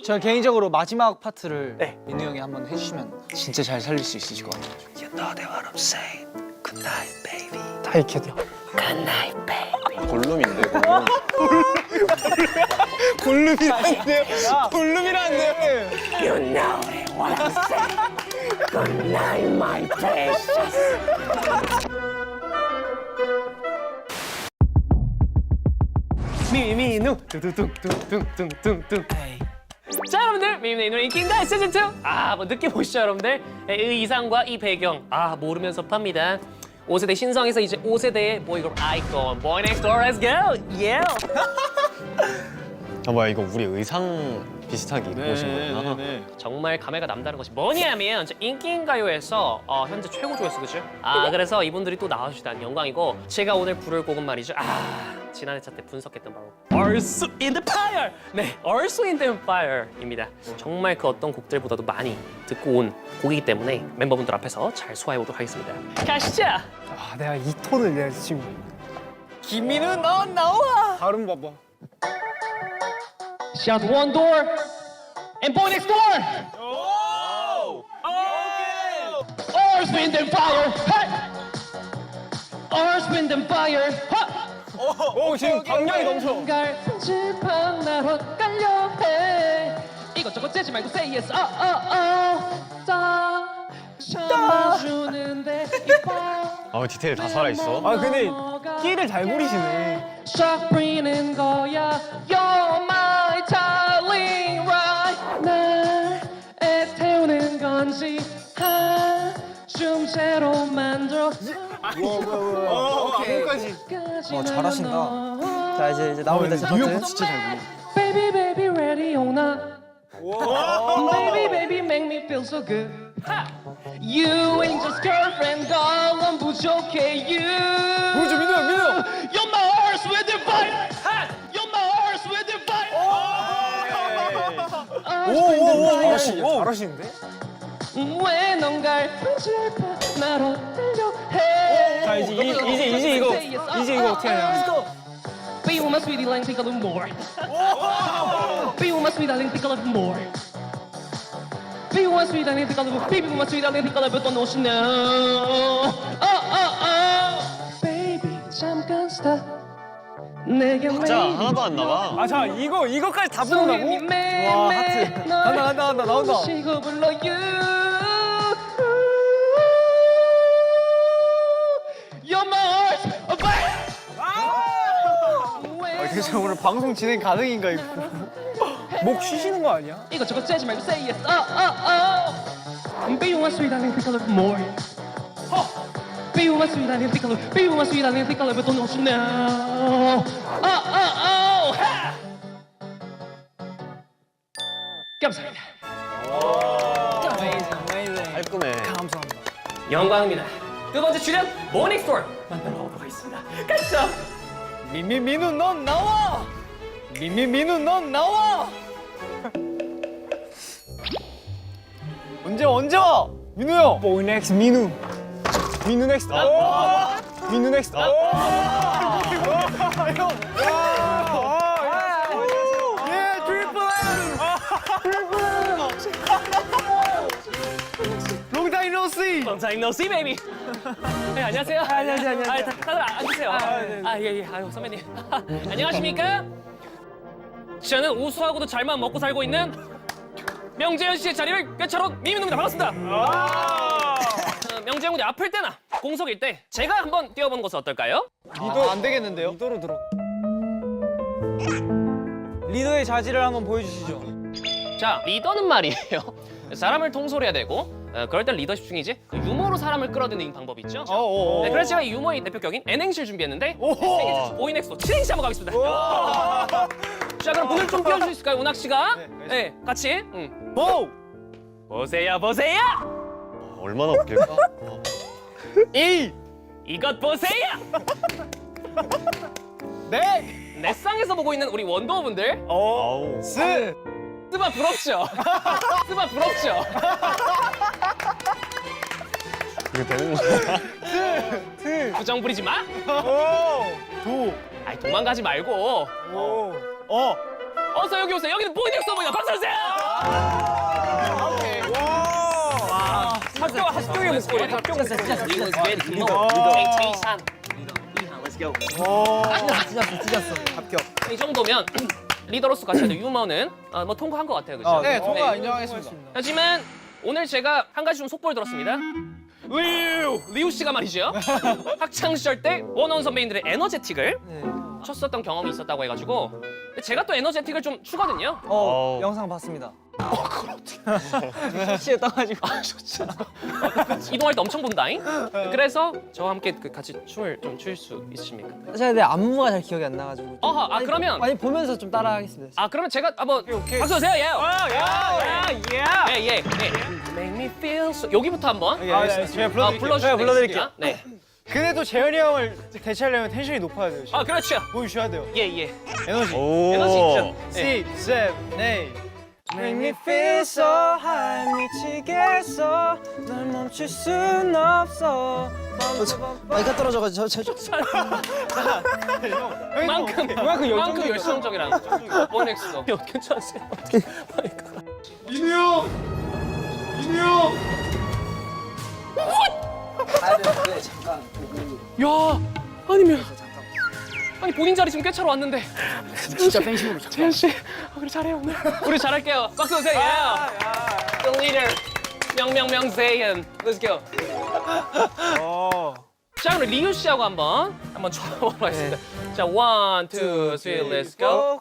저 개인적으로 마지막 파트를 민우 형이 한번 해주시면 진짜 잘 살릴 수 있으실 것 같아요. You know that what I'm saying. Good night, baby. 다 익혀져. Good night, baby. 골룸인데 골룸. 골룸이라는데요? 골룸이라는데요? You know that what I'm saying. Good night, my precious. 미민우 뚱뚱뚱뚱뚱뚱뚱. 자 여러분들 미민의 인물 인기인가 시즌 2. 뭐 느낌 보시죠 여러분들. 이 의상과 이 배경 모르면서 팝니다. 5세대 신성에서 이제 5세대의 보이그룹 아이콘 Boy Next Door. Let's go. Yeah. 아 뭐야 이거 우리 의상 비슷하게 입고 오신 거구나. 정말 감회가 남다른 것이 뭐냐면 인기인가요에서 현재 최고 조회수 그죠? 그래서 이분들이 또 나와주시다는 영광이고 제가 오늘 부를 곡은 말이죠. 지난 회차 때 분석했던 바로 Earth in the Fire! 네, Earth in the Fire입니다. 정말 그 어떤 곡들보다도 많이 듣고 온 곡이기 때문에 멤버분들 앞에서 잘 소화해보도록 하겠습니다. 가시죠! 내가 이 톤을 내가 지금. 김민우 너 나와! 발음 봐봐. Shout one door and Boy Next Door! Earth, Wind and Fire! Earth, Wind and Fire! 오 지금 감정이 넘쳐. 편집한 날 헛갈려 해 이것저것 재지 말고 say yes 참아주는데 디테일 다 살아있어. 근데 끼를 잘 부리시네. 쫙 뿌리는 거야 You're my darling right 날 애태우는 건지 한줌째로 만들어 거기까지. 잘하신다. 자 이제 나옵니다. 제 파트. 진짜 잘 부려. Baby baby ready or not Baby baby make me feel so good You ain't just girlfriend 넌 부족해 You 보여줘 민우 형, 민우 형. You're my horse with the fire You're my horse with the fire 오 잘하시는데? 왜 넌갈 편집해 날 헛갈려 해 자 이제 이거 어떻게 하냐? Be with my sweetie lang think a little more Be with my sweet darling think a little more Be with my sweet darling think a little Baby with my sweet darling think a little Don't know she know Baby 잠깐 stop 내게 자 하나도 안 나와. 자 이거까지 다 부른다고? 와 하트. 간다 나온다. 시고 불러 you You're my heart of fire 대체 오늘 방송 진행 가능인가 이거? 목 쉬시는 거 아니야? 이것저것 재지 말고 say yes Be with my sweet darling think a little more Be with my sweet darling think a little Be with my sweet darling think a little Don't know she know 감사합니다 깔끔해. 감사합니다. 영광입니다 두 번째 출연 모닝스토어 만나러 가도록 하겠습니다 가시죠 민우 넌 나와! 민우 넌 나와! 언제 와? 민우 형! Boy next 민우 next 민우 next 형! 예 트리플 Long time no see! Long time no see, baby. 네, 안녕하세요. 안녕하세요. 다들 앉으세요. 예. 아유, 선배님. 안녕하십니까? 저는 우수하고도 잘만 먹고 살고 있는 명재현 씨의 자리를 꿰차온 미민우입니다. 반갑습니다. 명재현 군이 아플 때나 공석일 때 제가 한번 뛰어보는 것은 어떨까요? 리더 안 되겠는데요? 리더로 들어. 리더의 자질을 한번 보여주시죠. 자, 리더는 말이에요. 사람을 통솔해야 되고 그럴 땐 리더십 중이지 유머로 사람을 끌어들이는 방법이 있죠. 네, 그래서 제가 이 유머의 대표격인 N행시를 준비했는데 세계에서 보이넥스토 7행시 한번 가겠습니다. 자, 그럼 오늘 좀 띄워줄 수 있을까요, 운학 씨가? 네, 같이. 보세요. 얼마나 웃길까? 이것 보세요. 네. 넷상에서 보고 있는 우리 원더우분들 아우. 스바 부럽죠? 스바 부럽죠? 이거 되는 거야? 부정 부리지 마. 도. 아이 도망가지 말고. 어서 여기 오세요. 여기는 보이넥스 어머니가 박수 주세요. 합격의 목소리. 합격 목소리. 이거 칭찬. Let's go. 찢었어. 합격. 이 정도면 리더로서 같이 하는 유머는 뭐 통과한 것 같아요, 그렇죠? 네, 통과 인정하겠습니다. 하지만 오늘 제가 한 가지 좀 속보를 들었습니다. 리우 씨가 말이죠. 학창 시절 때 원어원 선배님들의 에너제틱을 쳤었던 경험이 있었다고 해가지고 제가 또 에너제틱을 좀 추거든요. 영상 봤습니다. 쇼츠에 떠가지고. 이동할 때 엄청 본다잉. 그래서 저와 함께 같이 춤을 좀 출 수 있으십니까? 사실 내 안무가 잘 기억이 안 나가지고. 어허, 그러면 많이 보면서 좀 따라하겠습니다. 그러면 제가 한번 박수 주세요. 예. Make me feel so. 여기부터 한번 제가 불러드릴게요. 네. 근데 또 재현이 형을 대체하려면 텐션이 높아야 돼요. 그렇죠. 보여주셔야 돼요. 예. 에너지. 오. 에너지 있죠. 네. 6, 7, 8. Make me feel so high 미치겠어 널 멈출 순 없어 마이크가 떨어져가지고 그만큼 열성적이라는 거죠. 원엑스도 괜찮으세요? 야, 아니 본인 자리 지금 꿰차러 왔는데 진짜 팬심으로 재현 씨, 우리 잘해요 오늘. 우리 잘할게요. 박수 주세요. The leader, 명명명 재현. Let's go. 자, 그럼 리우 씨하고 한번 쳐보도록 하겠습니다. 자, 1, 2, 3, let's go.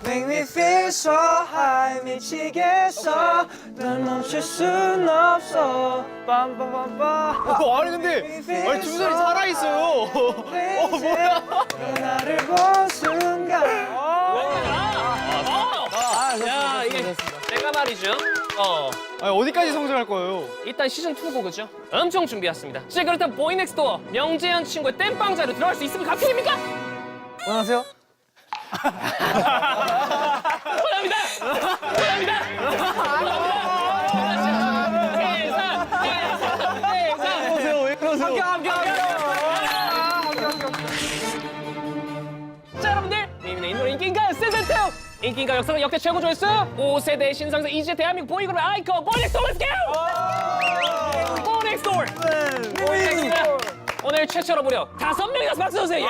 Make me feel so high 미치겠어 널 멈출 순 없어 빰빰빰빰 아니 근데 춤선이 살아있어요. 뭐야 나를 본 순간 야, 이게 내가 말이죠. 아니, 어디까지 성장할 거예요? 일단 시즌 2고 그죠? 엄청 준비했습니다. 자, 그렇다면 보이넥스도어 명재현 친구의 땜빵 자료 들어갈 수 있으면 갑격입니까? 원하세요? 원합니다. 왜 그러세요? 자, 여러분들 미미네 인도의 인기인가요 시즌2 인기인가 역사상 역대 최고 조회수 5세대 신상사 이제 대한민국 보이그룹 아이콘 보이넥스도어 렛츠 고! 보이넥스도어 오늘 최초로 무려 5명이 가서 박수 주세요.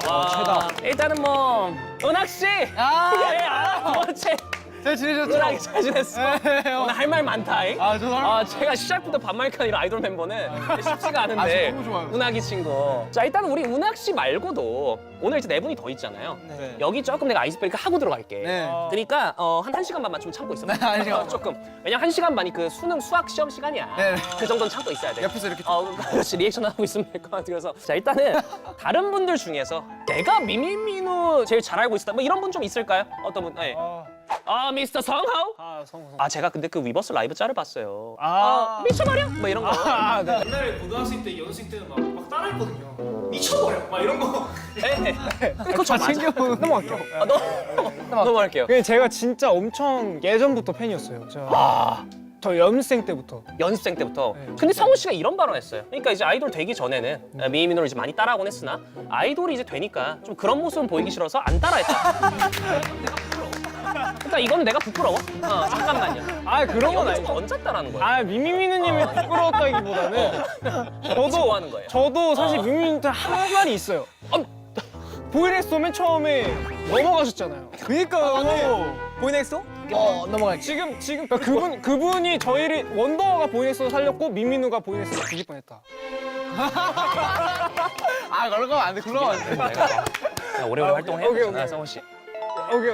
최다. 일단은 뭐 은학 씨. 그렇지. 잘 지내셨죠? 은학이 잘 지냈어. 오늘 할 말 많다잉. 저도 제가 시작부터 반말까지 이런 아이돌 멤버는 쉽지가 않은데. 너무 좋아요. 은학이 친구. 자, 일단 우리 은학 씨 말고도 오늘 이제 4분이 더 있잖아요. 네. 여기 조금 내가 아이스브레이크 하고 들어갈게. 네. 그러니까 한 1시간 반만 좀 참고 있어. 네, 1시간. 조금. 왜냐면 1시간 반이 그 수능 수학 시험 시간이야. 네. 그 정도는 참고 있어야 돼. 옆에서 이렇게 그렇지. 리액션 하고 있으면 될 것 같아. 그래서 자, 일단은 다른 분들 중에서 내가 미미민우 제일 잘 알고 있었다. 뭐 이런 분 좀 있을까요? 어떤 분? 네. 미스터 성호? 제가 근데 그 위버스 라이브 짤을 봤어요. 미쳐버려? 뭐 이런 거. 옛날에 고등학생 때, 연습생 때는 막 따라했거든요. 미쳐버려! 막 이런 거. 그거 저 챙겨보고 넘어갈게요. 넘어갈게요. 근데 제가 진짜 엄청 예전부터 팬이었어요. 저 연습생 때부터. 연습생 때부터. 근데 성우 씨가 이런 발언했어요. 그러니까 이제 아이돌 되기 전에는 미미민우를 이제 많이 따라하곤 했으나 아이돌이 이제 되니까 좀 그런 모습은 보이기 싫어서 안 따라했다. 그러니까 이건 내가 부끄러워. 잠깐만요. 그런 건 여기서 아니죠. 얹었다라는 거야. 미미미누님이 부끄러웠다기보다는 저도 하는 거예요. 저도 사실 미미미누한테 한 말이 있어요. 보이넥스도 맨 처음에 넘어가셨잖아요. 그니까요. 보이넥스도? 넘어갈게. 지금 그분이 저희를 원더가 보이넥스로 살렸고 미미누가 보이넥스로 죽일 뻔했다. 그런 거면 안 돼. 그런 거면 안 돼. 야, 오래오래 활동해야 오케이, 되잖아, 오케이. 성우 씨. 오케이.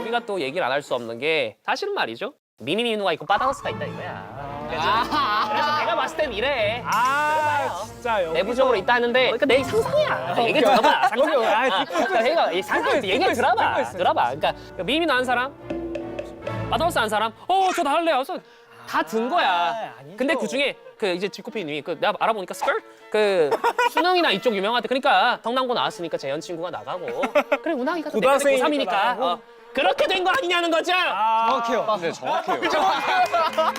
우리가 또 얘기를 안 할 수 없는 게 사실은 말이죠. 미니미누가 있고 바다우스가 있다 이거야. 그래서 내가 봤을 땐 이래. 진짜요. 내부적으로 있다 하는데 그러니까 내 상상이야. 얘기 들어봐. 상상이야. 그러니까 상상 얘기 들어봐. 그러니까 미니미누 한 사람, 바다우스 한 사람. 저 다 할래요. 그래서 다 든 거야. 근데 그 중에 그 이제 지코피님이 내가 알아보니까 그 수능이나 이쪽 유명하대. 그러니까 성남고 나왔으니까 재현 친구가 나가고 그래 운항이가 고등학생이니까 고3이니까 그렇게 된 거 아니냐는 거죠. 정확해요. 네, 정확해요. 잠깐만요.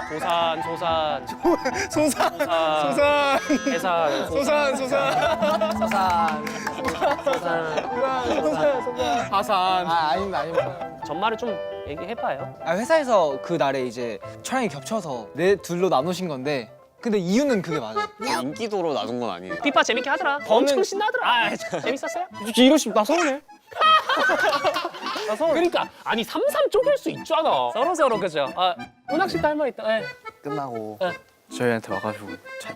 해산 소산. 소산. 하산. 아닙니다. 전말을 좀 얘기해봐요. 회사에서 그 날에 이제 촬영이 겹쳐서 둘로 나누신 건데 근데 이유는 그게 맞아요. 인기도로 놔둔 건 아니에요. 피파 재밌게 하더라. 엄청 신나더라. 재밌었어요? 솔직히 이러시 나 서운해. 그러니까 아니 3-3 쪼갤 수 있잖아. 서로 그죠? 문학 씨도 할 말 있다. 네. 끝나고 네. 저희한테 와가지고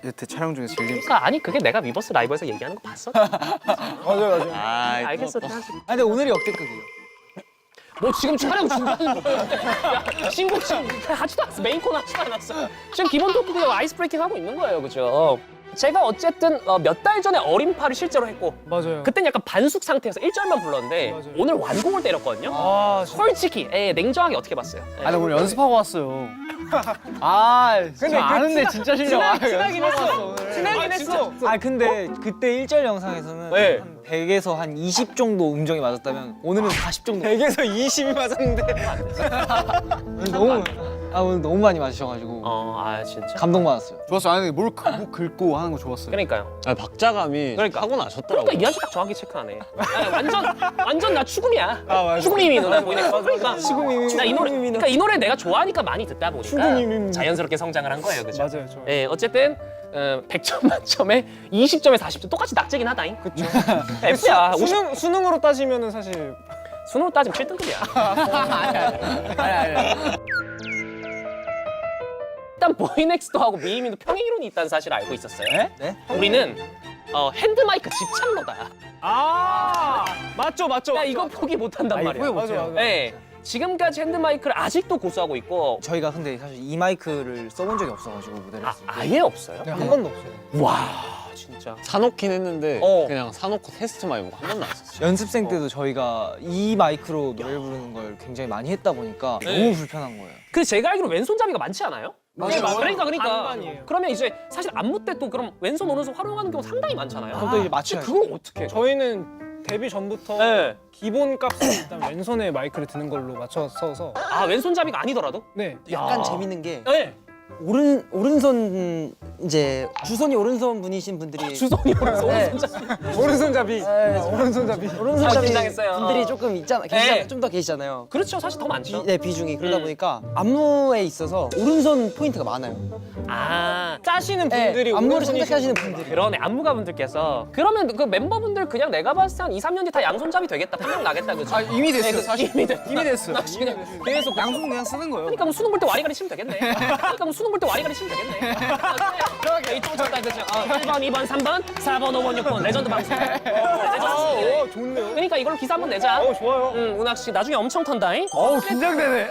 여태 촬영 중에 제일 재밌어. 그러니까 아니 그게 내가 위버스 라이브에서 얘기하는 거 봤어? 맞아요. 알겠어. 근데 오늘이 역대급이에요. 뭐 지금 촬영 중단인 거야? 야, 신곡 지금 하지도 않았어. 메인 코너 하지도 않았어. 지금 기본 토크 그냥 아이스 브레이킹 하고 있는 거예요, 그죠? 제가 어쨌든 몇 달 전에 어림파를 실제로 했고 맞아요. 그땐 약간 반숙 상태에서 1절만 불렀는데 맞아요. 오늘 완곡을 때렸거든요. 솔직히 냉정하게 어떻게 봤어요? 아니 오늘 연습하고 왔어요. 근데 아는데 진짜 실력 친하긴 했어. 친하긴 했어. 근데 그때 1절 영상에서는 네. 한 100에서 한 20 정도 음정이 맞았다면 오늘은 40 정도. 100에서 20이 맞았는데. 오늘 너무 많이 맞으셔가지고 진짜. 감동받았어요. 좋았어. 아니 뭘 긁고 하는 거 좋았어요. 그러니까요. 박자감이 그러니까. 하고 나셨더라고요. 그러니까 이 아저씨 딱 정확히 체크하네. 아니, 완전 나 추금이야. 맞아. 추금이미 노래 보이네. 그러니까 추금이미. 나 이 노래, 그러니까 이 노래 내가 좋아하니까 많이 듣다 보니까 추금이미. 자연스럽게 성장을 한 거예요, 그죠? 맞아요. 저. 예, 어쨌든 100점 만점에 20점에 40점 똑같이 낙제긴 하다잉. 그쵸. F야. 수능으로 따지면은 사실 수능으로 따지면 7등급이야. 아니. 일단 보이넥스트하고 미이미도 평행 이론이 있다는 사실을 알고 있었어요. 네? 우리는 핸드마이크 집착러다. 맞죠. 야 이거 포기 못한단 말이야. 맞아. 네. 지금까지 핸드마이크를 아직도 고수하고 있고 저희가 근데 사실 이 마이크를 써본 적이 없어가지고 무대를 했을 때. 아예 없어요? 네, 한 번도 없어요. 와 진짜. 사놓긴 했는데 그냥 사놓고 테스트만 해보고 한 번도 안 썼어요. 연습생 때도 저희가 이 마이크로 노래를 부르는 걸 굉장히 많이 했다 보니까 네. 너무 불편한 거예요. 그 제가 알기로 왼손잡이가 많지 않아요? 맞아요. 그러니까 반반이에요. 그러면 이제 사실 안무 때 또 그럼 왼손 오른손 활용하는 경우 상당히 많잖아요. 그럼 또 이제 맞춰야죠. 그걸 어떻게 해? 저희는 데뷔 전부터 네. 기본 값을 일단 왼손에 마이크를 드는 걸로 맞춰 써서 왼손잡이가 아니더라도? 네. 약간 야. 재밌는 게 네. 오른손 이제 주손이 오른손 분이신 분들이 주손이 오른손 네. 오른손잡이. 오른손잡이. 오른손잡이. 오른손잡이 긴장했어요. 분들이 조금 있잖아 네. 좀 더 계시잖아요. 그렇죠. 사실 더 많죠. 비중이 그러다 음. 보니까 안무에 있어서 오른손 포인트가 많아요. 짜시는 네, 분들이 안무를 오른손이시고 선택하시는 분들이. 그러네 안무가분들께서 그러면 그 멤버분들 그냥 내가 봤을 때 한 2, 3년 뒤 다 양손잡이 되겠다 판명 나겠다 그죠? 이미 됐어요. 사실 이미 됐어요. 계속 양손 그냥 쓰는 거예요. 그러니까 뭐 수능 볼 때 와리가리 치면 되겠네. 그러니까 뭐 수능 볼 때 와리가리 치면 되겠네. 그러게 이쪽 쳤다 그죠? 1번, 2번, 3번, 4번, 5번, 6번 레전드 방송. 레전드. 좋네요. 그러니까 이걸로 기사 한번 내자. 좋아요. 운학 씨 나중에 엄청 턴다잉. 긴장되네.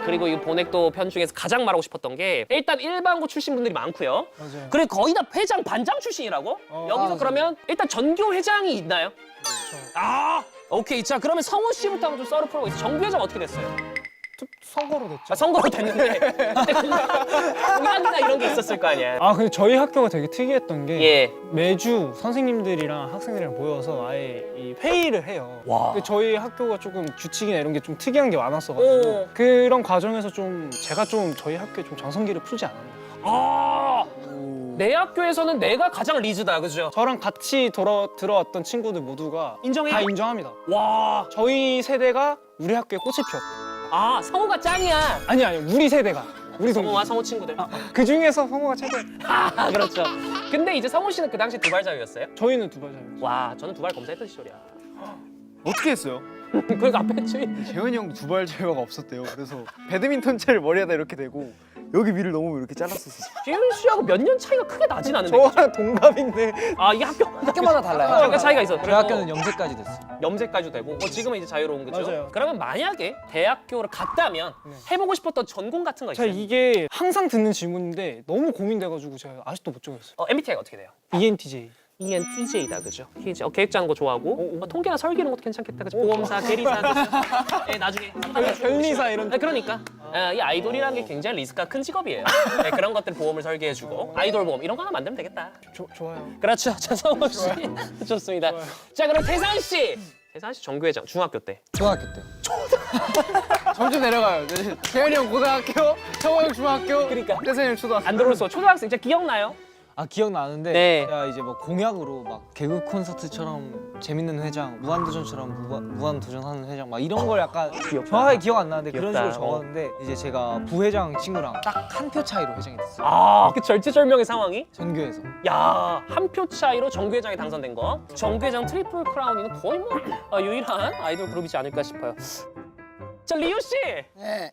그리고 이 보넥도 편 중에서 가장 말하고 싶었던 게 일단 일반고 출신 분들이 많고요. 맞아요. 그리고 거의 다 회장 반장 출신이라고? 여기서 그러면 일단 전교 회장이 있나요? 오케이. 자 그러면 성훈 씨부터 한번 좀 썰을 풀어보고 있어요. 정규 회장 어떻게 됐어요? 선거로 됐죠. 선거로 됐는데 그때 공약이나 이런 게 있었을 거 아니야. 근데 저희 학교가 되게 특이했던 게 예. 매주 선생님들이랑 학생들이랑 모여서 아예 이 회의를 해요. 와. 근데 저희 학교가 조금 규칙이나 이런 게 좀 특이한 게 많았어가지고 오. 그런 과정에서 좀 제가 좀 저희 학교에 좀 정성기를 풀지 않았나. 내 학교에서는 내가 가장 리즈다, 그죠? 저랑 같이 들어왔던 친구들 모두가 인정해요? 다 인정합니다. 와. 저희 세대가 우리 학교에 꽃이 피었다. 성우가 짱이야. 아니 우리 세대가 우리 동기. 성우와 성우 친구들. 그 중에서 성우가 최고. 그렇죠. 근데 이제 성우 씨는 그 당시 두발자유였어요? 저희는 두발자유. 와, 저는 두발 검사했던 시절이야. 어떻게 했어요? 그러니까 앞에 주위. 재현이 형도 두발 자유가 없었대요. 그래서 배드민턴 채를 머리에다 이렇게 대고 여기 위를 너무 이렇게 잘랐었어. 지윤 씨하고 몇 년 차이가 크게 나진 않은데. 저랑 동갑인데 이게 학교마다 달라요. 약간 차이가 있어. 저희 학교는 염색까지 됐어요. 염색까지도 되고 지금은 이제 자유로운 거죠. 맞아요. 그러면 만약에 대학교를 갔다면 해보고 싶었던 전공 같은 거 제가 있어요? 이게 항상 듣는 질문인데 너무 고민돼가지고 제가 아직도 못 정했어요. MBTI가 어떻게 돼요? ENTJ. ENTJ다, 그죠? 계획 짜는 거 좋아하고 통계나 설계 이런 것도 괜찮겠다, 그죠? 보험사, 대리사, 그죠? 나중에 변리사 이런. 그러니까 이 아이돌이라는 게 굉장히 리스크가 큰 직업이에요. 그런 것들 보험을 설계해주고 아이돌 보험 이런 거 하나 만들면 되겠다. 좋아요. 그렇죠, 정성호 씨 좋습니다. 자, 그럼 태산 씨. 태산 씨 정규회장 중학교 때. 중학교 때. 점점 내려가요. 재현이 형 고등학교, 성호 형 중학교, 그러니까. 태선이 형 초등학교. 안 들어올서 초등학생 진짜 기억나요? 아 기억나는데 네. 제가 이제 뭐 공약으로 막 개그 콘서트처럼 재밌는 회장, 무한도전처럼 무한도전하는 회장 막 이런 걸 약간 정확하게 기억 안 나는데 그런 귀엽다. 식으로 적었는데 이제 제가 부회장 친구랑 딱 한 표 차이로 회장이 됐어요. 아, 그 절체절명의 상황이? 전교에서. 야, 한 표 차이로 정규회장이 당선된 거. 정규회장 트리플 크라운이는 거의 뭐 유일한 아이돌 그룹이지 않을까 싶어요. 자, 리우 씨. 네.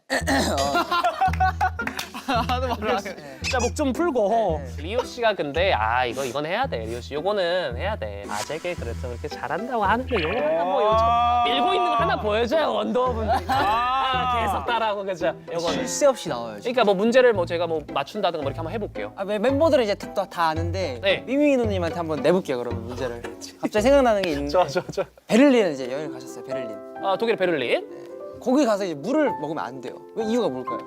자, 목 좀 풀고. 리우 씨가 근데 이건 해야 돼. 리우 씨, 요거는 해야 돼. 아재게 그래서 그렇게 잘한다고 하는데 요거 하나 뭐 요즘 밀고 있는 거 하나 보여줘요. 원더우분. 계속 따라하고 그죠. 요거는. 쉴 새 없이 나와요. 그러니까 뭐 문제를 뭐 제가 뭐 맞춘다든가 뭐 이렇게 한번 해볼게요. 멤버들은 이제 다 아는데 네. 미미 누님한테 한번 내볼게요 그러면 문제를. 갑자기 생각나는 게 있는데. 좋아. 베를린 이제 여행 가셨어요 베를린. 독일 베를린. 거기 가서 이제 물을 먹으면 안 돼요. 왜 이유가 뭘까요?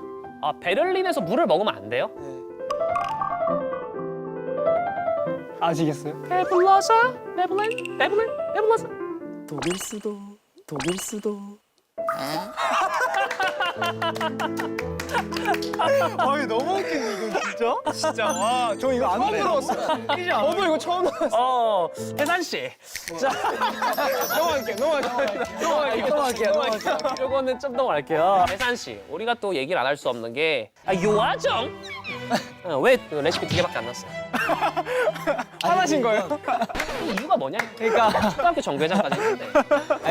아, 베를린에서 물을 먹으면 안 돼요? 네. 아시겠어요? 배불러서 배불러서 독일 수도. 아니 너무 웃긴데 이건 진짜? 진짜 와, 저 이거 안 들어봤어요. 저도 이거 처음 들었어요. 혜산 씨. 넘어갈게요. 요거는 좀 넘어갈게요. 혜산 씨, 우리가 또 얘기를 안 할 수 없는 게 요아정. 왜 레시피 2개밖에 안 났어요? 화나신 거예요? 이유가 뭐냐? 그러니까 초등학교 정교회장까지 했는데.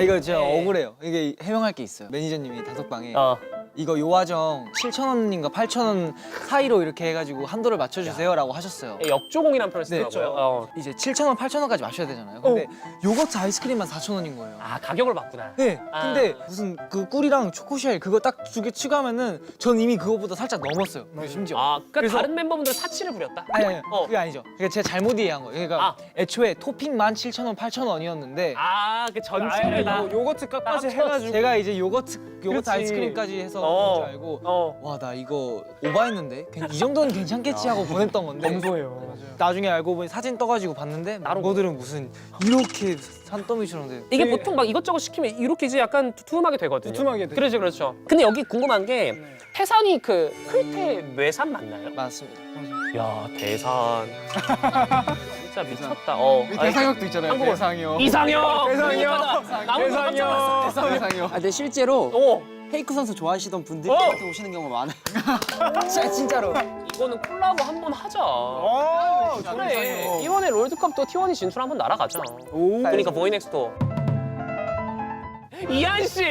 이거 진짜 네. 억울해요. 이게 해명할 게 있어요. 매니저님이 단톡방에 어. 이거 요화정 7,000원인가 8,000원 사이로 이렇게 해가지고 한도를 맞춰주세요라고 하셨어요. 역조공이라는 표현을 네, 쓰더라고요. 이제 7,000원, 8,000원까지 마셔야 되잖아요. 근데 요거트 아이스크림만 4,000원인 거예요. 아, 가격을 봤구나. 네, 아. 근데 무슨 그 꿀이랑 초코쉘 그거 딱 2개 추가하면은 전 이미 그거보다 살짝 넘었어요. 심지어. 아, 그러니까 그래서- 다른 멤버분들 사치를 부렸다? 아니, 어. 그게 아니죠. 그러니까 제가 잘못 이해한 거예요. 그러니까 아. 애초에 토핑만 7,000원, 8,000원이었는데 그 전체를 다. 요거트까지 해가지고. 제가 이제 요거트 그치. 아이스크림까지 해서 어. 그런 줄 알고 어. 와 나 이거 오바했는데 이 정도는 괜찮겠지 하고 보냈던 건데 검소해요. 맞아요. 나중에 알고 보니 사진 떠가지고 봤는데 멤버들은 무슨 이렇게 산더미처럼 돼. 이게 보통 막 이것저것 시키면 이렇게 이제 약간 두툼하게 되거든요. 두툼하게 돼. 그렇죠, 그렇죠. 근데 여기 궁금한 게 태산이 그 클테 외산 맞나요? 맞습니다. 야, 대산. 진짜 미쳤다. 대상역도 있잖아요. 한국어. 대상역. 이상형. 대상형. 나무도 깜짝 놀랐어. 대상역. 아 근데 실제로 오, 페이크 선수 좋아하시던 분들이 어. 저한테 오시는 경우가 많아요. 진짜로. 이거는 콜라보 한번 하자. 오, 그래. 이번에 롤드컵도 T1이 진출 한번 날아가자. 그러니까 보이넥스토. 이한 씨.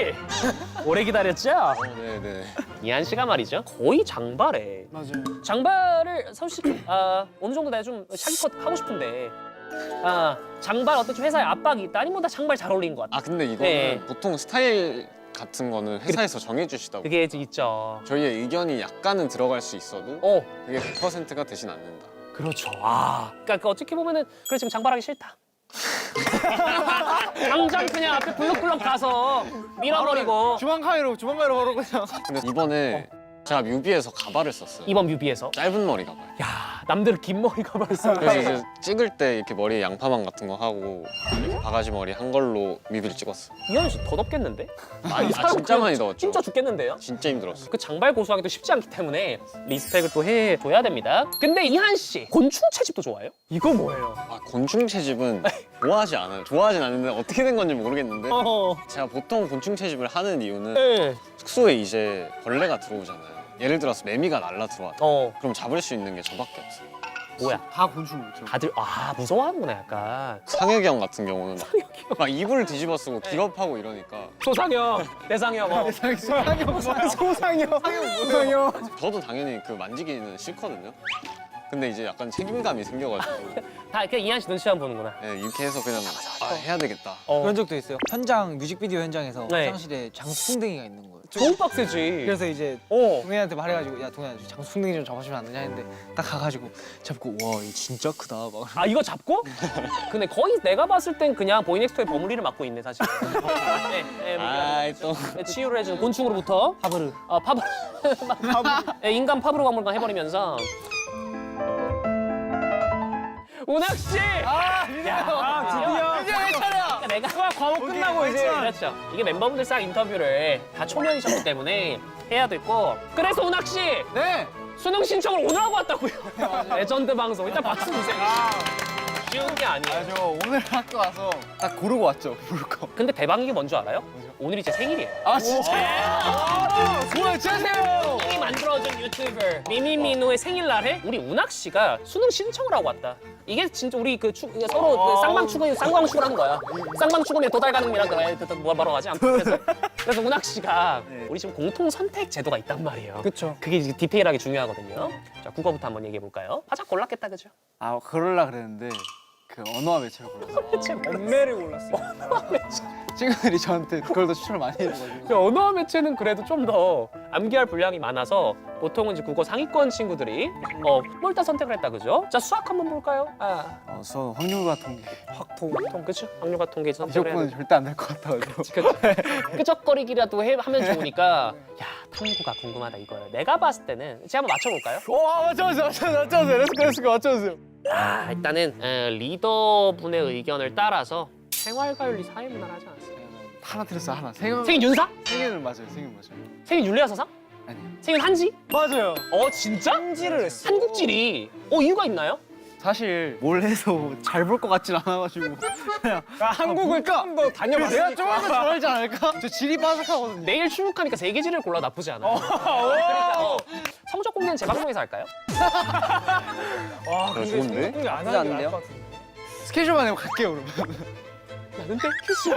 오래 기다렸죠? 네네. 이한 씨가 말이죠. 거의 장발에. 맞아요. 장발을 솔직히 어느 정도 내가 좀 샤기컷 하고 싶은데 장발 어떤 좀 회사에 압박이 있다 아니면 다 장발 잘 어울리는 것 같아. 아 근데 이거는 네. 보통 스타일 같은 거는 회사에서 정해주시다고. 그게 있죠. 저희의 의견이 약간은 들어갈 수 있어도 어, 그게 100%가 되진 않는다. 그렇죠. 그러니까 그 어떻게 보면은 그래 지금 장발하기 싫다. 당장 그냥 앞에 블럭블럭 가서 밀어버리고 주방카이로 걸어 그냥. 근데 이번에 제가 뮤비에서 가발을 썼어요. 이번 뮤비에서 짧은 머리 가발. 야 남들은 긴 머리 가발 써. 그래서 이제 찍을 때 이렇게 머리에 양파망 같은 거 하고 이렇게 바가지 머리 한 걸로 뮤비를 찍었어. 이한 씨 더 덥겠는데? 많이, 이 사람 진짜 그냥 많이 넣었죠. 진짜 죽겠는데요? 진짜 힘들었어. 그 장발 고수하기도 쉽지 않기 때문에 리스펙을 또 해줘야 됩니다. 근데 이한 씨 곤충 채집도 좋아해요? 이거 뭐예요? 아, 곤충 채집은 좋아하지 않아요. 좋아하진 않는데 어떻게 된 건지 모르겠는데 제가 보통 곤충 채집을 하는 이유는 네. 숙소에 이제 벌레가 들어오잖아요. 예를 들어서 매미가 날라 들어왔다. 그럼 잡을 수 있는 게 저밖에 없어요. 뭐야? 다 곤충 못해요. 다들 무서워하는구나 약간. 상혁이 형 같은 경우는 막 이불을 뒤집어 쓰고 기겁하고 이러니까 소상형, 내상형. 소상형. 저도 당연히 그 만지기는 싫거든요. 근데 이제 약간 책임감이 생겨가지고 다 그냥 이한 씨 눈치만 보는구나. 네, 이렇게 해서 그냥 해야 되겠다. 그런 적도 있어요. 현장 뮤직비디오 현장에서 네. 화장실에 장수풍뎅이가 있는 거예요. 너무 빡세지. 그래서 이제 어. 동현이한테 말해가지고 야 동현아 장수풍뎅이 좀 잡아주면 안 되냐 했는데 딱 가가지고 잡고 와 이거 진짜 크다 막. 이거 잡고? 근데 거의 내가 봤을 땐 그냥 보이넥스토의 버무리를 맡고 있네 사실. 아이 또 치유를 해주는 곤충으로부터 파브르. 인간 파브로 박물관 해버리면서. 운학 씨. 드디어 내 차례야. 내가 과목 끝나고 이제. 그렇죠. 이게 멤버분들 싹 인터뷰를 다 초면이셨기 때문에 해야 됐고. 그래서 운학 씨. 네. 수능 신청을 오늘 하고 왔다고요. 레전드 방송. 일단 박수 주세요. 쉬운 게 아니에요. 저 오늘 학교 와서 딱 고르고 왔죠. 부를 거. 근데 대박인 게 뭔 줄 알아요? 오늘이 제 생일이에요. 아 진짜? 뭐야 진짜세요? 형이 만들어준 유튜버 미미민호의 생일날에 우리 운학 씨가 수능 신청을 하고 왔다. 이게 진짜 우리 서로 그 쌍방추구를 하는 거야. 쌍방추구면 도달가능이란 거야. 뭐 바로 가지 아무튼 그래서 운학 씨가 우리 지금 공통 선택 제도가 있단 말이에요. 그쵸. 그게 이제 디테일하게 중요하거든요. 자 국어부터 한번 얘기해 볼까요? 화작 골랐겠다 그죠? 아 그럴라 그랬는데 그 언어와 매체를 골랐어. 엄매를 골랐어요. 친구들이 저한테 그걸 더 추천을 많이 해줘가지고. 언어와 매체는 그래도 좀 더 암기할 분량이 많아서 보통은 이제 국어 상위권 친구들이 뭐 일단 선택을 했다 그죠? 자 수학 한번 볼까요? 저 확률과 통계. 확통 그죠? 확률과 통계 선택을 해야 무조건 절대 안 될 것 같아가지고. 끄적거리기라도 하면 좋으니까 야 탐구가 궁금하다 이거예요. 내가 봤을 때는 제가 한번 맞춰볼까요? 와 맞춰주세요. 렛츠고 맞춰주세요. 일단은 리더분의 의견을 따라서 생활관리 사회문화를 하지 않았어요. 하나 틀렸어 하나. 생일 생일 윤사? 생일은 맞아요. 생일 맞아요. 생일 윤리하사상? 아니요. 생일 한지? 맞아요. 진짜? 한지를 했어. 한국지리. 이유가 있나요? 사실 뭘 해서 잘 볼 것 같진 않아가지고 그냥 한국을 조금 더 다녀봤으니까. 내가 조금 더 잘하지 않을까? 저 지리 빠삭하거든요. 내일 출국하니까 세계지를 골라 나쁘지 않아요. 그러니까 성적 공개는 재방송에서 할까요? 와, 근데 좋은데? 성적 공개 안 나쁘지 하는 게 나을 않은데요? 것 같은데. 스케줄만 내고 갈게요 그러면. 나는데 필수.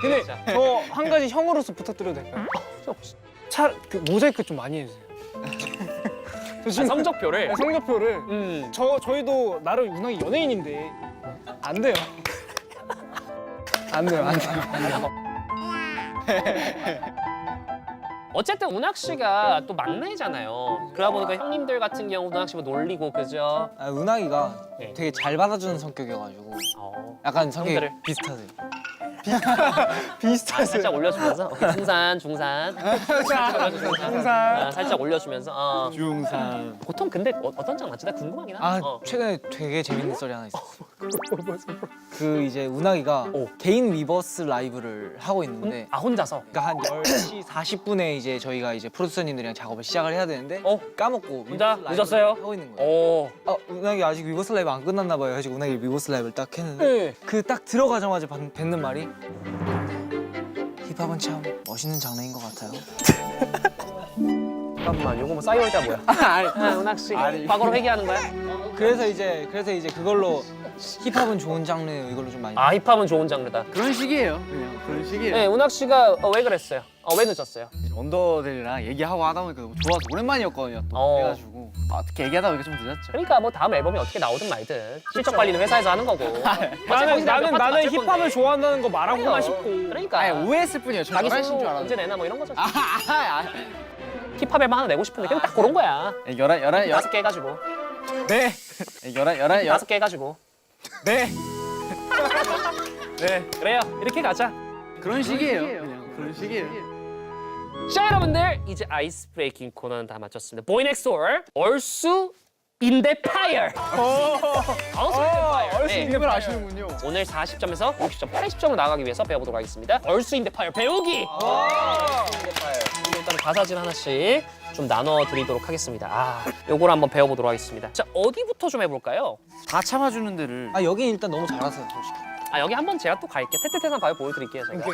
근데 저 한 가지 형으로서 부탁드려도 될까요? 그 모자이크 좀 많이 해주세요. 저 지금 성적표를. 성적표를 저희도 나름 운항이 연예인인데 안 돼요. 안 돼요. 어쨌든 운학 씨가 또 막내잖아요. 그러다 보니까 형님들 같은 경우 운학 씨뭐 놀리고 그죠? 운항이가 네. 되게 잘 받아주는 성격이어가지고 약간 성격이 형들을. 비슷하세요. 살짝 올려주면서 오케이, 중산 살짝 올려주면서 중산. 보통 근데 어떤 장 맞지? 나 궁금하긴 하다. 최근에 되게 재밌는 썰이 하나 있었어. 그 이제 운항이가 오. 개인 리버스 라이브를 하고 있는데 혼자서 그러니까 한 10시 40분에 이제 저희가 이제 프로듀서님들이랑 작업을 시작을 해야 되는데 까먹고 혼자 리버스 라이브를 늦었어요? 하고 있는 거예요. 오. 운항이 아직 리버스 라이브 안 끝났나 봐요. 해가지고 운항이 리버스 라이브를 딱 했는데 그 딱 들어가자마자 뱉는 말이 힙합은 참 멋있는 장르인 것 같아요. 잠깐만, 요거 뭐 싸이월자 뭐야? 운학 씨 과거로 회귀하는 거야? 그래서 이제 그걸로 힙합은 좋은 장르예요. 이걸로 좀 많이. 힙합은 좋은 장르다. 그런 식이에요. 그냥 그런 식이에요. 네, 운학 씨가 왜 그랬어요? 왜 늦었어요? 언더들이랑 얘기하고 하다 보니까 너무 좋아서 오랜만이었거든요. 또 해가지고 어떻게 얘기하다 보니까 좀 늦었죠. 그러니까 뭐 다음 앨범이 어떻게 나오든 말든 실적 관리는 회사에서 하는 거고. 나는 힙합을 좋아한다는 거 말하고만 싶고. 그러니까 아니 오해했을 뿐이에요. 저 자기 11시인 줄 솔로 알았는데. 언제 내나 뭐 이런 거죠. 힙합 앨범 하나 내고 싶은데 그냥 딱 그런 거야. 5개 해가지고. 네. 5개 해가지고. 네. 그래요. 이렇게 가자. 그런 식이에요. 그냥 그런 식이에요. 자 여러분들 이제 아이스 브레이킹 코너는 다 마쳤습니다. 보이 넥스트 도어 얼쑤 인데 파이어. 얼쑤 이름을 아시는군요. 오늘 40점에서 60점, 80점으로 나가기 위해서 배워보도록 하겠습니다. 얼쑤 인데 파이어 배우기. 일단 가사질 하나씩 좀 나눠드리도록 하겠습니다. 요걸 한번 배워보도록 하겠습니다. 자 어디부터 좀 해볼까요? 다 참아주는 데를. 여긴 일단 너무 잘하세요, 솔직히. 여기 한번 제가 또 갈게요. 태태태산 바로 보여드릴게요. 제가. 1,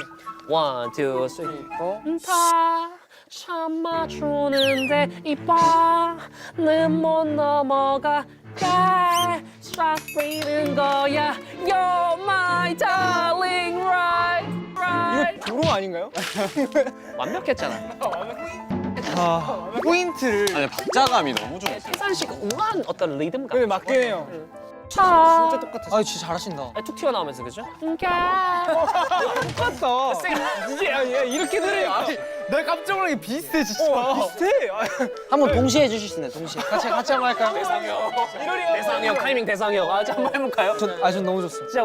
2, 3, 4. 다 참아주는데 이뻐 는 못 넘어가게 싹 뿌리는 거야 You're my darling right 이거 조롱 아닌가요? 완벽했잖아. 포인트를. 아니 박자감이 너무 좋았어요. 태산식 우아한 어떤 리듬감. 근데 맞긴 해요. 진짜 똑같아. 진짜 잘하신다. 툭 튀어나오면서 그죠? 똑같다. 이게 이렇게 들으니까. 나 깜짝 놀란 게 비슷해 진짜. 비슷해. 한번 동시에 해주실 수 있나요? 동시에. 같이 한번 할까요? 대상형 타이밍 대상형. 한번 해볼까요? 전 너무 좋습니다. 자,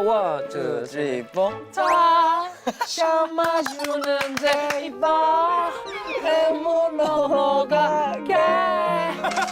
1, 2, 3. 다 참아주는데 이뻐 못 넘어가게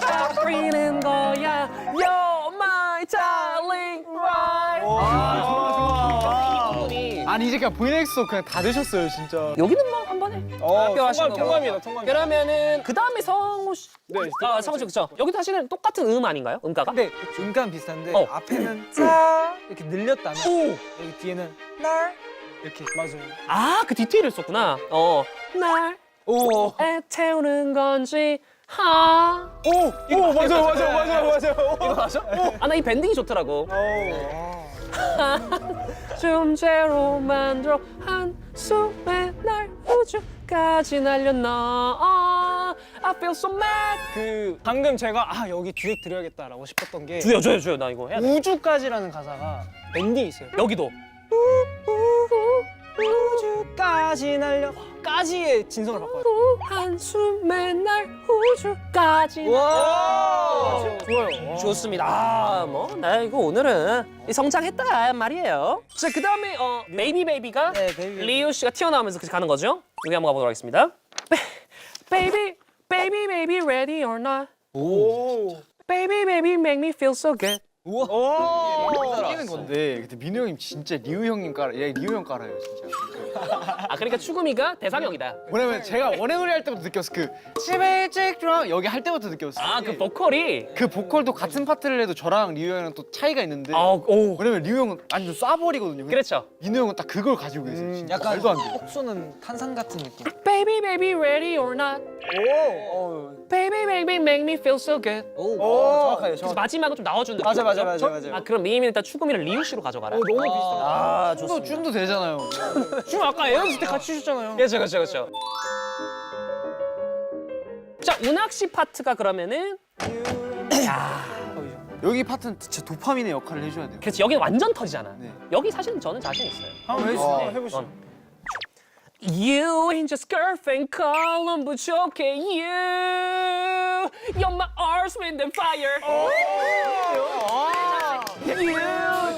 싹 뿌리는 거야 You're my darling right. 좋아. 이 부분이 아니 이제 그냥 보이넥스 그냥 다 되셨어요 진짜. 여기는 뭐 한번 이번에 합격하신 거고. 통감이다. 그러면은 그 다음에 성우 씨. 네. 아 성우 씨 그렇죠. 여기도 사실은 똑같은 아닌가요? 음가가? 근데 음감 비슷한데 어. 앞에는 짜 이렇게 늘렸다면 여기 뒤에는 날 이렇게 맞아요. 아 그 디테일을 썼구나. 날 애태우는 건지 오 맞아요. 이거 맞아? 아 나 이 밴딩이 좋더라고. 존재로 만들어 한숨에 날 우주까지 날려놔. I feel so mad. 그 방금 제가 여기 듀엣 드려야겠다라고 싶었던 게 줘요. 나 이거 해야 돼. 우주까지라는 가사가 엔딩이 있어요. 여기도. 우주까지 날려 까지의 진성을 바꿔요. 한숨에 날 우주까지. 좋아요. 좋습니다. 나 이거 오늘은 성장했다 말이에요. 자, 그 다음에 베이비 베이비가 리우 씨가 튀어나오면서 가는 거죠? 여기 한번 가보도록 하겠습니다. Baby, baby, baby, ready or not? Baby, baby, make me feel so good. 웃기는 건데 근데 민우 형님 진짜 리우 형님 리우 형 깔아요 진짜. 아, 그러니까 추구미가 대상형이다. 왜냐면 제가 원해 노래 할 때부터 느꼈어. 그 집에 일찍 들어와 여기 할 때부터 느꼈어. 그 보컬이. 그 보컬도 같은 파트를 해도 저랑 리우 형이랑 또 차이가 있는데. 오. 왜냐면 리우 형은 완전 쏴버리거든요. 그렇죠. 민우 형은 딱 그걸 가지고 계세요. 진짜. 약간 말도 안 돼. 톡쏘는 탄산 같은 느낌. Baby, baby, ready or not? Baby, baby, make me feel so good. 정확하게 그래서 마지막은 좀 나와준 느낌. 맞아. 아, 그럼 미임이 일단 추구미를 리우 씨로 가져가라. 너무 비슷하다. 춤도 되잖아요. 지금 아까 에어리스 때 같이 주셨잖아요. 그렇죠. 자, 운학 씨 파트가 그러면은 여기 파트는 진짜 도파민의 역할을 해줘야 돼요. 그렇지. 여기 완전 터지잖아. 네. 여기 사실은 저는 자신 있어요. 한번 해보시죠. You ain't just girlfriend column but you're okay. You're my arms with the fire. You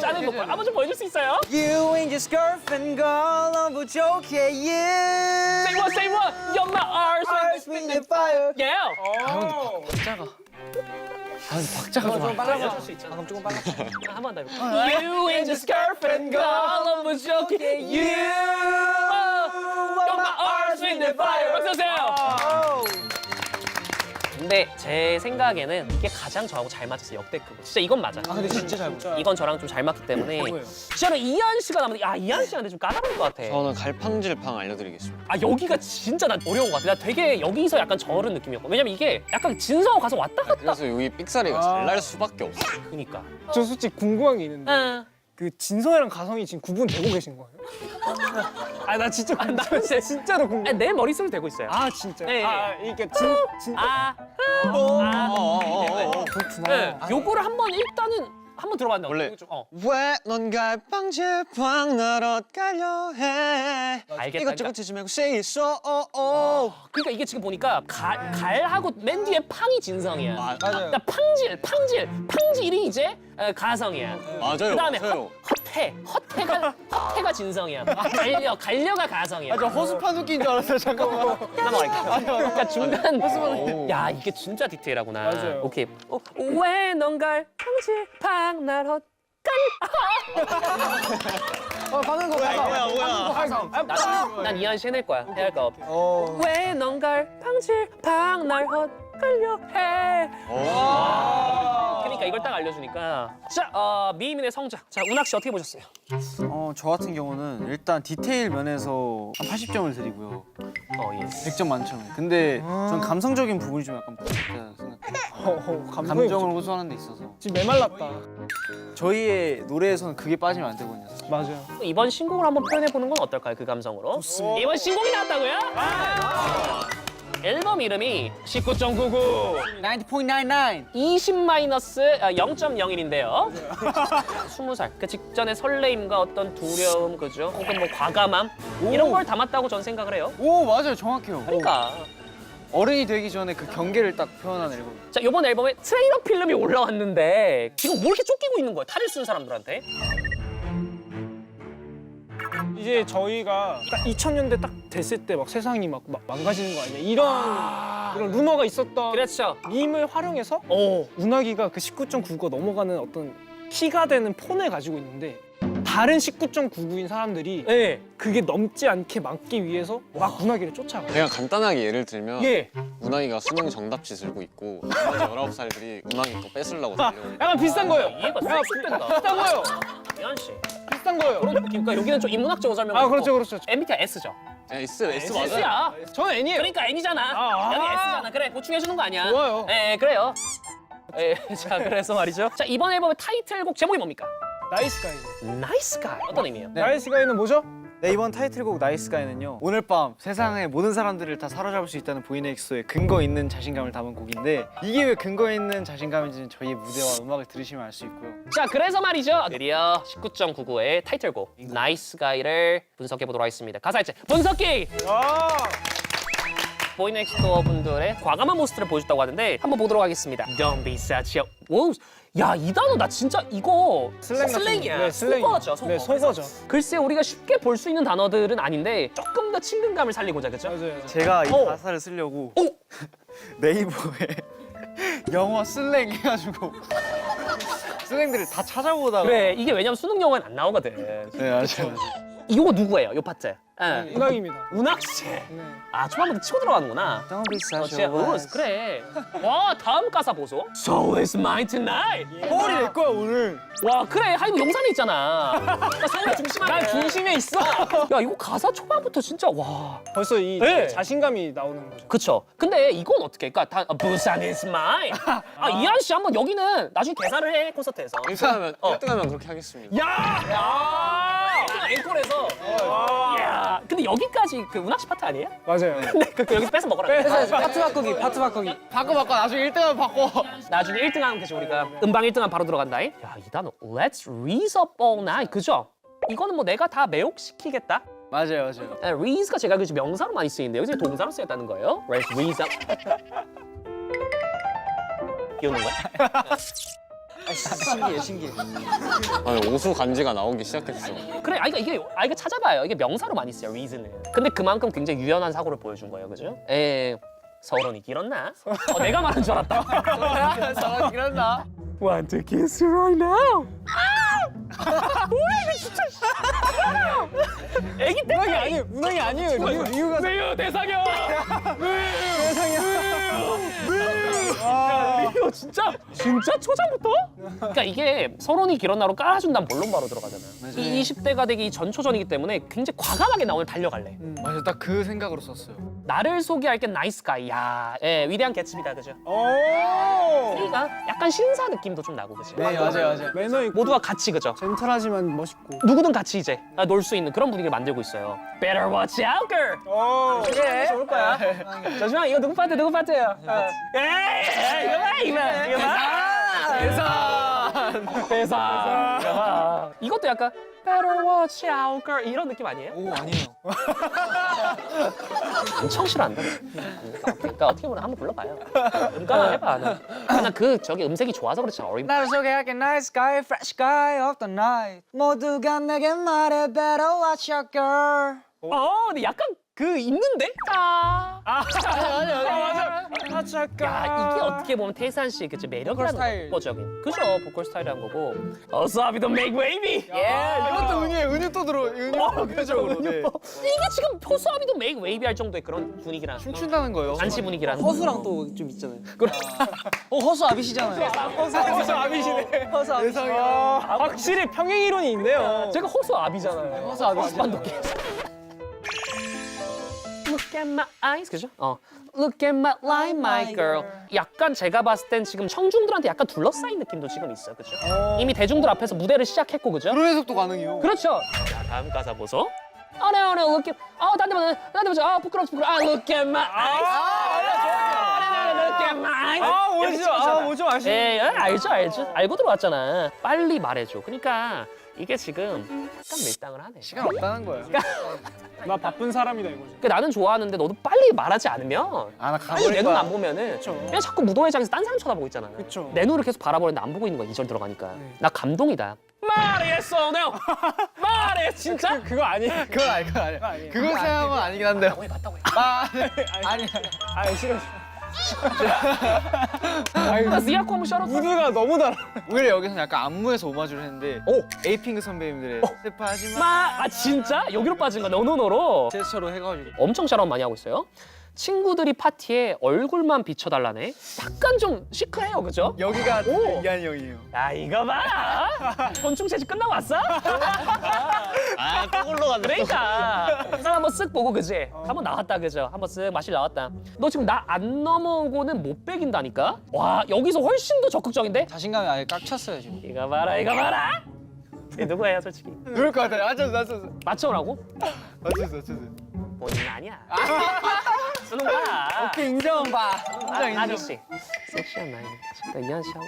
짜는 보컬 한번 좀 보여줄 수 있어요? You ain't just girlfriend girl, but you okay, yeah. Say what? You're my arms with the fire. Yeah. 박자가 좀 알려줄 수 있잖아. 조금 빨랐어. 한번 더 해볼게. You ain't just girlfriend column but you're okay. You're my arms with the fire. 박수 주세요. 근데 제 생각에는 이게 가장 저하고 잘 맞았어 역대급으로. 진짜 이건 맞아. 근데 진짜 잘 맞아. 이건 저랑 좀 잘 맞기 때문에. 진짜로 이한 씨가 남았는데 이한 씨한테 좀 까다로운 것 같아. 저는 갈팡질팡 알려드리겠습니다. 여기가 진짜 난 어려운 것 같아. 나 되게 여기서 약간 저런 느낌이었고. 왜냐면 이게 약간 진성하고 가서 왔다 갔다. 그래서 여기 삑사리가 잘 날 수밖에 없어. 그러니까. 저 솔직히 궁금한 게 있는데 그 진성이랑 가성이 지금 구분되고 계신 거예요? 나 진짜 궁금해. 진짜로 궁금해. 내 머릿속에 되고 있어요. 진짜요? 네. 이게 네. 요거를 한번 일단은 한번 들어봤는데 원래 어떻게 좀, 왜 넌 갈팡질팡 날 엇갈려 해. 알겠다. 이것저것 치지 말고 say it so. 그러니까 이게 지금 보니까 갈하고 맨 뒤에 팡이 진성이야. 맞아요. 그러니까 팡질이 이제 가성이야. 맞아요. 그다음에 맞아요. 허태가 진성이야. 갈려가 가성이야. 저 허수판 웃긴 줄 알았어요. 잠깐만. 그러니까 중간 오. 야 이게 진짜 디테일하구나. 맞아요. 오케이. 왜 넌 갈팡질팡 날 헛. 방금 거 뭐야. 난 이한 씨 해낼 거야. 해야 할 거 없어. 왜 넌 갈팡질팡 날 헛갈려 해. 그러니까 이걸 딱 알려주니까. 자, 미이민의 성적. 자, 운학 씨 어떻게 보셨어요? 저 같은 경우는 일단 디테일 면에서 한 80점을 드리고요. 예. 100점 만점에. 근데 전 감성적인 부분이 좀 약간 부족하다 생각해요. 감정을 호소하는 데 있어서. 지금 메말랐다. 저희의 노래에서는 그게 빠지면 안 되거든요. 맞아요. 이번 신곡을 한번 표현해 보는 건 어떨까요? 그 감성으로. 좋습니다. 이번 신곡이 나왔다고요? 앨범 이름이 19.99 90.99. 20-0.01인데요. 20살 그 직전의 설레임과 어떤 두려움 그죠? 혹은 뭐 과감함 이런 걸 담았다고 전 생각을 해요. 오 맞아요, 정확해요. 그러니까 어른이 되기 전에 그 경계를 딱 표현한 앨범. 자 이번 앨범에 트레일러 필름이 올라왔는데 지금 뭐 이렇게 쫓기고 있는 거야? 탈을 쓴 사람들한테. 이제 저희가 딱 2000년대 딱 됐을 때 막 세상이 막 망가지는 거 아니냐 이런 루머가 있었던 그렇죠. 밈을 활용해서 운하기가 그 19.99가 넘어가는 어떤 키가 되는 폰을 가지고 있는데 다른 19.99인 사람들이 네. 그게 넘지 않게 막기 위해서 막 문학이를 쫓아가. 그냥 간단하게 예를 들면 예. 문학이가 수능 정답지 들고 있고 나머지 19살들이 문학이 또 뺏으려고 달려오는 약간 비슷한 거예요. 이해가 야, 쑥 된다. 비슷한 거예요. 미안 씨. 비슷한 거예요. 그런 느낌이니까 여기는 좀 인문학적으로 설명을 아, 그렇죠, 그렇죠. MBTI S죠. S 맞아요. S야. 저는 N이에요. 그러니까 N이잖아. 아. 여기 S잖아. 그래 보충해 주는 거 아니야. 좋아요. 예, 그래요. 예, 자 그래서 말이죠. 자 이번 앨범의 타이틀곡 제목이 뭡니까? 나이스 가이. 나이스 가이. 어떤 의미예요? 나이스 가이는 뭐죠? 네, 이번 타이틀곡 나이스 가이는요. 오늘 밤 세상의 모든 사람들을 다 사로잡을 수 있다는 보이넥스의 근거 있는 자신감을 담은 곡인데 이게 왜 근거 있는 자신감인지는 저희의 무대와 음악을 들으시면 알 수 있고요. 자 그래서 말이죠. 드디어 19.99의 타이틀곡 나이스 가이를 분석해 보도록 하겠습니다. 가사 일제 분석기. 보이넥스토어 분들의 과감한 모습을 보여줬다고 하는데 한번 보도록 하겠습니다. Don't be such a... 오, 야, 이 단어 나 진짜 이거 슬랭이야. 네, 슬랭이에요. 속어죠, 속어. 네, 속어죠. 글쎄 우리가 쉽게 볼 수 있는 단어들은 아닌데 조금 더 친근감을 살리고자, 그죠? 맞아요. 제가 이 어. 가사를 쓰려고 오! 네이버에 영어 슬랭 해가지고 슬랭들을 다 찾아보다가 그래, 이게 왜냐면 수능 영어엔 안 나오거든. 네, 맞아요. 이거 누구예요, 요 파트? 예. 음악입니다. 운학 씨. 네. 아, 초반부터 치고 들어가는구나. Don't be such 진짜, a wuss. 그래. 와, 다음 가사 보소. So is mine tonight. 뻘이 낼 거야 오늘. 와 그래 하이브 용산에 있잖아. 나 서울 중심하게. 난 중심에 있어. 야 이거 가사 초반부터 진짜 와. 벌써 이 네. 자신감이 나오는 거죠. 그쵸. 근데 이건 어떻게? 그러니까 다 부산 is mine. 아 이한 씨 한번 여기는 나중에 계산을 해 콘서트에서. 1등하면 그렇게 하겠습니다. 야. 앵콜에서. 야. 근데 여기까지 그 운학 씨 파트 아니에요? 맞아요. 근데 그 여기서 뺏어 먹어라. 파트 바꾸기, 파트 바꾸기. 바꿔 나중에 1등하면 바꿔. 나중에 1등하면 그죠 우리가 음방 1등하면 바로 들어간다. 야 이 단어 Let's reese up all night 그죠? 이거는 뭐 내가 다 매혹시키겠다. 맞아요. reese가 제가 그지 명사로 많이 쓰이는데 여기서 동사로 쓰였다는 거예요. Let's reese up. 비웃는 거야? 신기해. 아니, 오수 간지가 나오기 시작했어. 그래, 이거 찾아봐요. 이게 명사로 많이 써요. reason은. 근데 그만큼 굉장히 유연한 사고를 보여준 거예요, 그죠? 서론이 길었나? 내가 말한 줄 알았다. 사람 길었나? Want to kiss right now? 애기 때 문학이 아니에요. 문학이 아니에요. 리우가 매우 대상이야. 이거 진짜 초장부터? 그러니까 이게 서론이 길었나로 깔아준다면 본론 바로 들어가잖아. 이 20대가 되기 전초전이기 때문에 굉장히 과감하게 나 오늘 달려갈래. 맞아요. 딱 그 생각으로 썼어요. 나를 소개할 게 나이스 가이. 야, 위대한 개츠비다, 그죠? 오. 그러니까 약간 신사 느낌도 좀 나고, 그죠? 네, 맞아요. 매너 있고 모두가 같이, 그죠? 젠틀하지만 멋있고. 누구든 같이 이제 놀 수 있는 그런 분위기를 만들고 있어요. Better watch out, girl. 오. 그래, 좋을 거야. 잠시만, 이거 누구 파트예요? 이거 봐. 대산. 이것도 약간 Better watch out, girl 이런 느낌 아니에요? 오, 아니에요. 엄청 싫어한다. 그러니까 어떻게 보면 한번 불러봐요. 음감만 해봐. 나 그 저기 음색이 좋아서 그렇잖아. 어린. 나를 소개할게 nice guy, fresh guy of the night. 모두가 내게 말해 better watch out girl. 근데 약간 그 있는데? 맞아. 야 이게 어떻게 보면 태산 씨의 그 매력이라는 스타일. 거적인 그죠 보컬 스타일이란 거고. 어서비 더 make wavy. 이것도 은유예요. 은유 또 들어. 은유 표정으로. 네. 이게 지금 호수아비도 make wavy 할 정도의 그런 분위기라는. 춤춘다는 거예요. 잔치 분위기라는. 허수랑 또 좀 있잖아요. 허수 아비시잖아요. 허수 아비시네. 허수 아비시. 확실히 평행 이론이 있네요. 제가 호수아비잖아요. 허수 아비시. Look at my eyes, 그죠? Look at my light, my girl. 약간 제가 봤을 땐 지금 청중들한테 약간 둘러싸인 느낌도 지금 있어요, 그죠? 이미 대중들 앞에서 무대를 시작했고, 그죠? 그런 해석도 가능해요. 그렇죠. 자, 다음 가사 보소. no, look at, 딴 데 보자. 부끄러워. Look at my eyes. Look at my eyes. 뭐좀 아시네. 예, 알죠. 알고 들어왔잖아. 빨리 말해줘. 그러니까 이게 지금 약간 밀당을 하네. 시간 없다는 거예요. 나 바쁜 사람이다 이거지. 그러니까 나는 좋아하는데 너도 빨리 말하지 않으면 아, 나 빨리 가버릴 내 눈 거야. 안 보면은 그쵸. 그냥 자꾸 무도회장에서 딴 사람 쳐다보고 있잖아. 그쵸. 내 눈을 계속 바라보는데 안 보고 있는 거야. 2절 들어가니까. 나 감동이다. 말했어, 내가. 말해, 진짜? 그거 아니에요. 그건 아니에요. 그걸 생각한 건 아니긴 한데요. 왜 맞다고 해. 아니. 아 싫어. 나 니아코 한번 셔러. 무드가 너무 달아. 오히려 여기서는 약간 안무에서 오마주를 했는데 에이핑크 선배님들의 슬퍼하지마 아 진짜? 여기로 빠진 거 노노노로 제스처로 해가지고 엄청 샤라운 많이 하고 있어요. 친구들이 파티에 얼굴만 비춰달라네. 약간 좀 시크해요, 그죠? 여기가 오. 이한이 형이에요. 야 이거 봐. 곤충 채집 끝나고 왔어? 또 올라갔네. 그러니까 사람 한번 쓱 보고 그지? 한번 나왔다 그죠? 한번 쓱 마실 나왔다. 너 지금 나 안 넘어오고는 못 빼긴다니까? 와 여기서 훨씬 더 적극적인데? 자신감이 아예 깍찼어요 지금. 이거 봐라 이거 봐라. 얘 누구예요 솔직히? 그럴 것 같아요. 맞췄어. 맞춰라고? 맞췄어. 본인 아니야. 쓰는 거야. 오케이 인정봐. 인정. 아저씨 섹시한 나이 잠깐 이한 씨 하고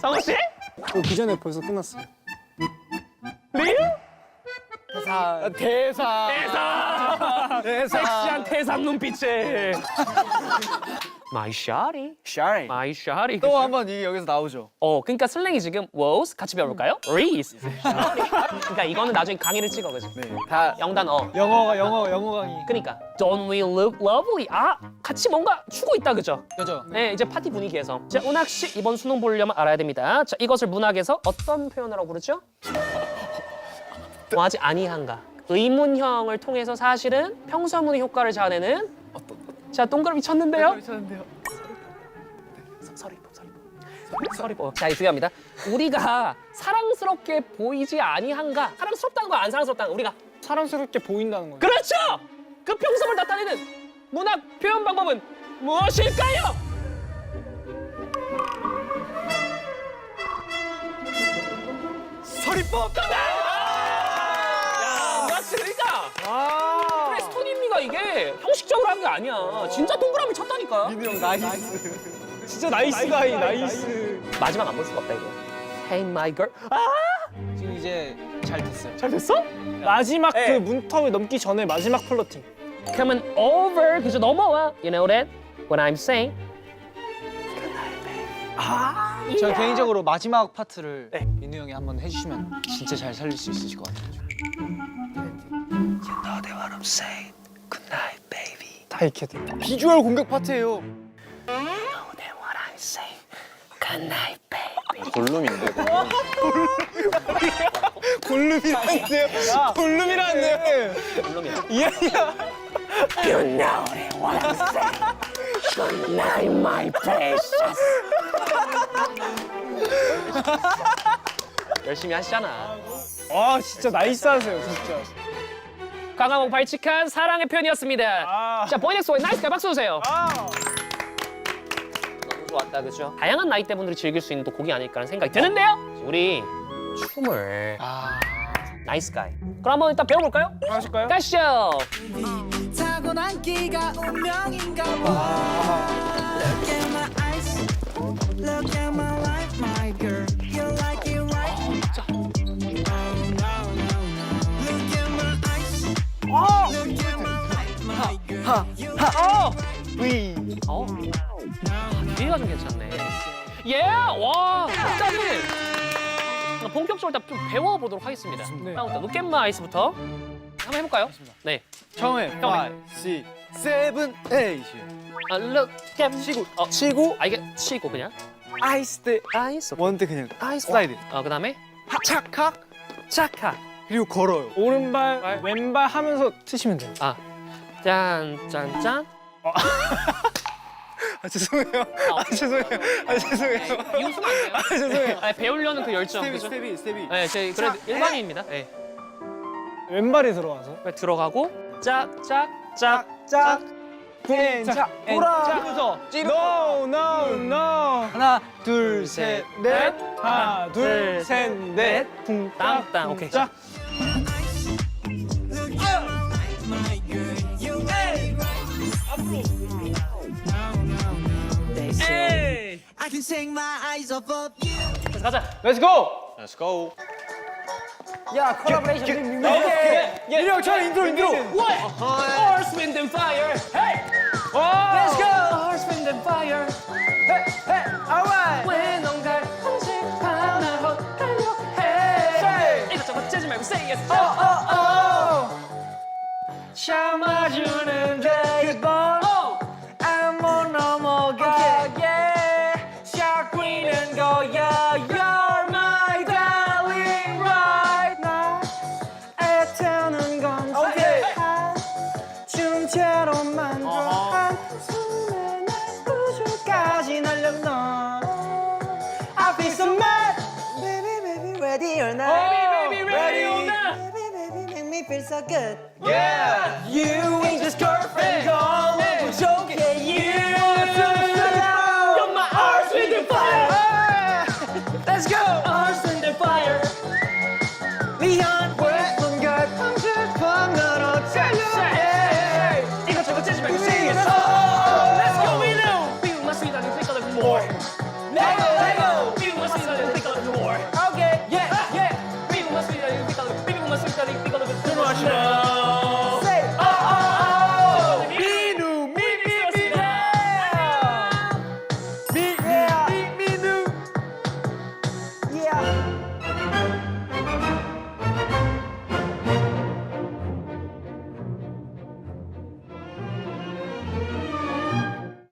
성우 씨? 그 전에 벌써 끝났어요. 리우? 대사. 섹시한 태산 눈빛에 마이 샤리 샤리. 마이 샤리 또 한번 이게 여기서 나오죠. 그러니까 슬랭이 지금 wows 같이 배워볼까요? 리스 그러니까 이거는 나중에 강의를 찍어 그지? 네. 다 영단 영어 강의. 그러니까 Don't we look lovely 같이 뭔가 추고 있다 그죠? 그죠? 네, 이제 파티 분위기에서. 자, 운학 씨 이번 수능 보려면 알아야 됩니다. 자, 이것을 문학에서 어떤 표현이라고 부르죠? 뭐하지 아니한가? 의문형을 통해서 사실은 평서문의 효과를 자아내는 자, 동그라미 쳤는데요. 미쳤는데요. 서리보. 자, 이 중요합니다. 우리가 사랑스럽게 보이지 아니한가? 사랑스럽다는 거 안 사랑스럽다는 거 우리가 사랑스럽게 보인다는 거예요. 그렇죠. 그 평성을 나타내는 문학 표현 방법은 무엇일까요? 서리법. 야, 맞으니까. 그래, 스토니미가 이게 형식적으로 한 게 아니야. 진짜 동그라미 쳤다니까. 민우 형 나이스. 진짜 나이스 가이 나이스. 마지막 안 볼 수가 없다 이거. Hey my girl. 지금 이제 잘 됐어요. 잘 됐어? 마지막 그 문턱을 넘기 전에 마지막 플러팅. Coming over. 그죠 넘어와. You know that? What I'm saying. 저 개인적으로 마지막 파트를 민우 형이 한번 해주시면 진짜 잘 살릴 수 있으실 것 같아요. You know that what I'm saying. Good night, baby. 다 익혀야 돼. 비주얼 공격 파트예요. 골룸인데. 골룸이라는데요? 골룸이라는데요? 물론이야. You know what I'm saying. Good night, my precious. 열심히 하시잖아. 아 진짜 나이스하세요 진짜. 강화몽 발칙한 사랑의 표현이었습니다. 자, 보이넥스와의 나이스가 박수 주세요. 너무 좋았다, 그죠? 다양한 나이대 분들이 즐길 수 있는 또 곡이 아닐까라는 생각이 드는데요. 우리 춤을 나이스 가이. 그럼 한번 일단 배워볼까요? 하실까요? 가시죠. 타고난 끼가 운명인가 봐. Look at my eyes, look at my life, my girl. You like it right? Look at my eyes, look at my life, my girl. You 뒤가 좀 괜찮네. 예, 와, 일단은 본격적으로 일단 좀 배워보도록 하겠습니다. 일단 Look at my eyes부터 한번 해볼까요? 네. 처음에 5, 6, 7, 8. Look at 치고 치고 이게 치고 그냥 아이스 때 아이스 원때 그냥 아이스 슬라이드. 그다음에 착각 차카 그리고 걸어요. 오른발 왼발 하면서 트시면 돼요. 짠짠짠 아 죄송해요. 죄송해요. 죄송해요. 이 웃으면 안 돼요? 죄송해요. 배우려는 그 열정 스텝이 그죠? 스텝이. 네, 저희 그래도 일반인입니다. 네. 왼발이 들어가서. 들어가고 짝짝짝 짝. 자, 돌아. No no no. 하나, 둘, 셋, 넷. 하나 둘 셋 넷. 땅땅 오케이. 짝. I can take my eyes off of you. 가자. Let's go. Let's go. 야 콜라보레이션. 민우 형 처음 인트로. What? Horse, wind and fire. Hey. Let's go. Horse, wind and fire. Alright. 왜 넌가 한식 하나 헛갈려 해. 이것저것 째지 말고 say yes. 참아주는 데 이번 feel so good. You ain't just girlfriend, girl.